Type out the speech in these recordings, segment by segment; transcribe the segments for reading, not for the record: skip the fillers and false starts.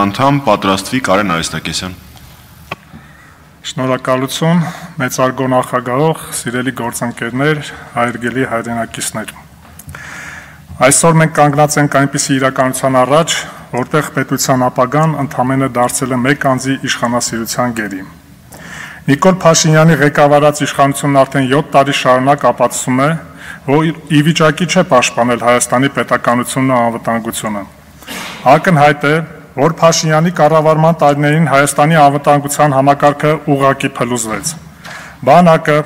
անդամ, պատրաստվի Կարեն Արիստակեսյան։ Շնորհակալություն, մեծարգո նախագահող, սիրելի գործընկերներ, հարգելի հայրենակիցներ։ Այսօր մենք կանգնած ենք այնպիսի իրականության առաջ, որտեղ պետության ապագան ընդամենը դարձել է մեկ անձի իշխանասիրության գերի։ Նիկոլ Փաշինյանի ղեկավարած իշխանությունն արդեն 7 տարի շարունակ ապացուցում է, որ ի վիճակի չէ պաշտպանել Հայաստանի պետականությունն ու անվտանգությունը։ Ակնհայտ է, որ Փաշինյանի կառավարման տարիներին Հայաստանի անվտանգության համակարգը ուղղակի փլուզվեց։ Բանակը,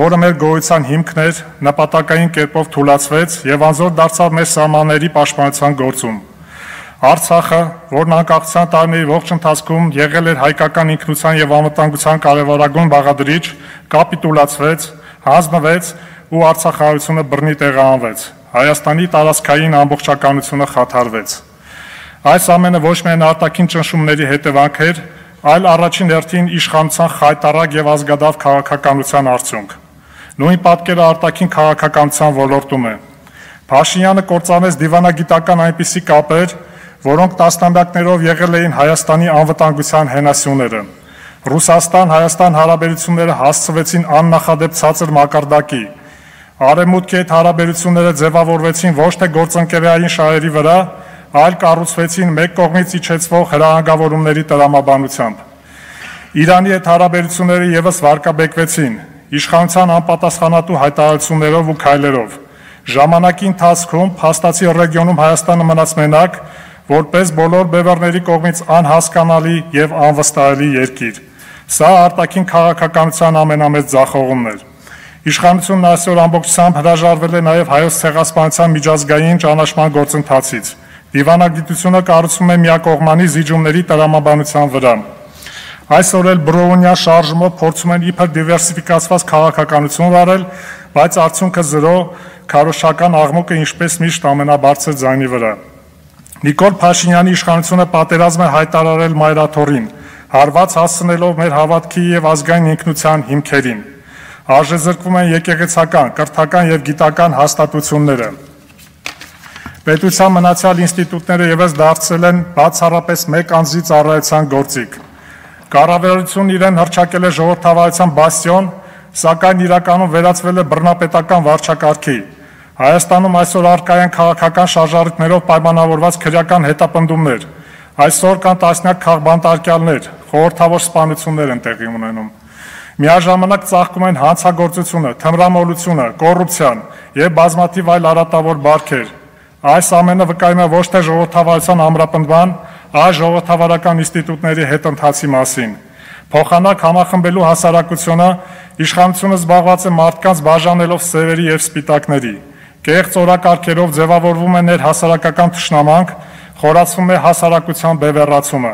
որը մեր գոյության հիմքն էր, նպատակային կերպով թուլացվեց եւ անզոր դարձավ մեր սահմանների պաշտպանության գործում։ Արցախը, որն անկախության տարիների ողջ ընթացքում եղել էր հայկական ինքնության եւ անվտանգության կարևորագույն բաղադրիչ, կապիտուլացվեց, հանձնվեց ու Արցախահայությունը բռնի տեղահանվեց։ Հայաստանի տարածքային ամբողջականությունը խաթարվեց։ Այս ամենը ոչ միայն արտաքին ճնշումների հետևանք էր, այլ առաջին հերթին իշխանության խայտառակ եւ ազգադավ քաղաքականության արդյունք։ Նույն պատկերը արտաքին քաղաքականության ոլորտում է։ Փաշինյանը կործանեց դիվանագիտական այնպիսի կապեր, որոնք տասնամյակներով եղել էին Հայաստանի անվտանգության հենասյուները։ Ռուսաստան-Հայաստան հարաբերությունները հասցվեցին աննախադեպ ցածր մակարդակի։ Արևմուտքի հետ հարաբերությունները ձևավորվեցին ոչ թե գործընկերային շահերի վրա, այլ կառուցվեցին մեկ կողմից իջեցվող հրահանգավորումների տրամաբանությամբ։ Իրանի հետ հարաբերությունները եւս վարկաբեկվեցին իշխանության անպատասխանատու հայտարարություններով ու քայլերով։ Ժամանակի ընթացքում փաստացի ռեգիոնում Հայաստանը մնաց մենակ, որպես բոլոր բևեռների կողմից անհասկանալի եւ անվստահելի երկիր։ Սա արտաքին քաղաքականության ամենամեծ ձախողումն էր։ Իշխանությունն այսօր ամբողջությամբ հրաժարվել է նաեւ հայոց ցեղասպանության միջազգային ճանաչման գործընթացից։ Դիվանագիտությունը կառուցվում է միակողմանի զիջումների տրամաբանության վրա։ Այսօր էլ բրոունյան շարժումով փորձում են իբր դիվերսիֆիկացված քաղաքականություն վարել, բայց արդյունքը զրո, քարոզչական աղմուկը ինչպես միշտ ամենաբարձր ձայնի վրա։ Նիկոլ Փաշինյանի իշխանությունը պատերազմ է հայտարարել մայրաթոռին, հարված հասցնելով մեր հավատքի եւ ազգային ինքնության հիմքերին։ Արժեզրկվում են եկեղեցական, կրթական եւ գիտական հաստատությունները։ Պետության մնացյալ ինստիտուտները եւս դարձել են բացառապես մեկ անձի ծառայության գործիք։ Կառավարությունն իրեն հռչակել է ժողովրդավարության բաստիոն, սակայն իրականում վերածվել է բռնապետական վարչակարգի։ Հայաստանում այսօր առկա են քաղաքական շարժառիթներով պայմանավորված քրեական հետապնդումներ։ Այսօր կան տասնյակ քաղբանտարկյալներ, խորհրդավոր սպանություններ են տեղի ունենում։ Միաժամանակ ծաղկում են հանցագործությունը, թմրամոլությունը, կոռուպցիան եւ բազմաթիվ այլ արատավոր բարքեր։ Այս ամենը վկայում է ոչ թե ժողովրդավարության ամրապնդման, այլ ժողովրդավարական ինստիտուտների հետընթացի մասին։ Փոխանակ համախմբելու հասարակությունը իշխանությունը զբաղված է մարդկանց բաժանելով սևերի եւ սպիտակների։ Կեղծ օրակարգերով ձևավորվում է ներհասարակական թշնամանք, խորացվում է հասարակության բևեռացումը։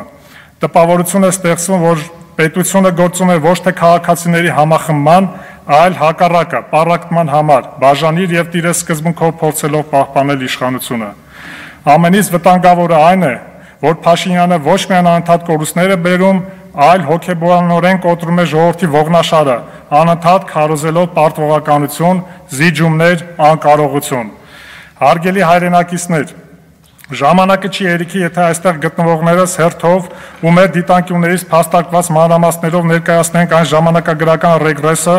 Տպավորություն է ստեղծվում, որ պետությունը գործում է ոչ թե քաղաքացիների համախմբման, այլ հակառակը, պառակտման համար, բաժանիր եւ տիրե սկզբունքով փորձելով պահպանել իշխանությունը։ Ամենից վտանգավորը այն է, որ Փաշինյանը ոչ միայն անընդհատ կորուստներ է բերում, այլ հոգեբանորեն կոտրում է ժողովրդի ողնաշարը, անընդհատ քարոզելով պարտվողականություն, զիջումներ, անկարողություն։ Հարգելի հայրենակիցներ, ժամանակը չի երիքի, եթե այստեղ գտնվողներս հերթով ու մեր դիտանկյուններից փաստարկված մանրամասներով ներկայացնենք այն ժամանակագրական ռեգրեսը,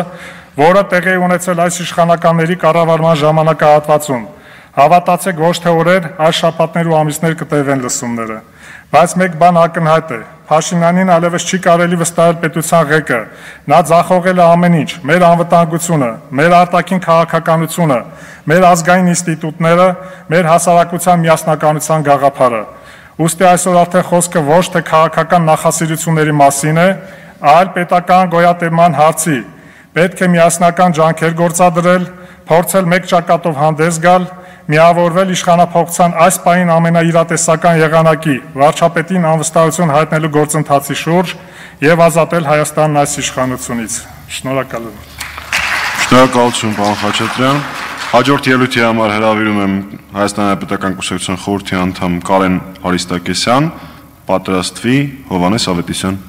որը տեղի ունեցել այս իշխանականների կառավարման ժամանակահատվածում։ Հավատացեք, ոչ թե օրեր, այլ շաբաթներ ու ամիսներ կտևեն լսումները։ Բայց մեկ բան ակնհայտ է. Փաշինյանին այլևս չի կարելի վստահել պետության ղեկը։ Նա ձախողել է ամեն ինչ՝ մեր անվտանգությունը, մեր արտաքին քաղաքականությունը, մեր ազգային ինստիտուտները, մեր հասարակության միասնականության գաղափարը։ Ուստի այսօր արդեն խոսքը ոչ թե քաղաքական նախասիրությունների մասին է, այլ պետական գոյատևման հարցի։ Պետք է միասնական ջանքեր գործադրել, փորձել մեկ ճակատով հանդես գալ, միավորվել իշխանափոխության այս պահին ամենաիրատեսական եղանակի վարչապետին անվստահություն հայտնելու գործընթացի շուրջ եւ ազատել Հայաստանն այս իշխանությունից։ Շնորհակալ եմ։ Շնորհակալություն, պարոն Խաչատրյան։ Հաջորդ ելույթի համար հրավիրում եմ Հայաստանի Հանրապետական Կուսակցության խորհրդի անդամ Կարեն Արիստակեսյան, պատրաստվի Հովհաննես Ավետիսյան։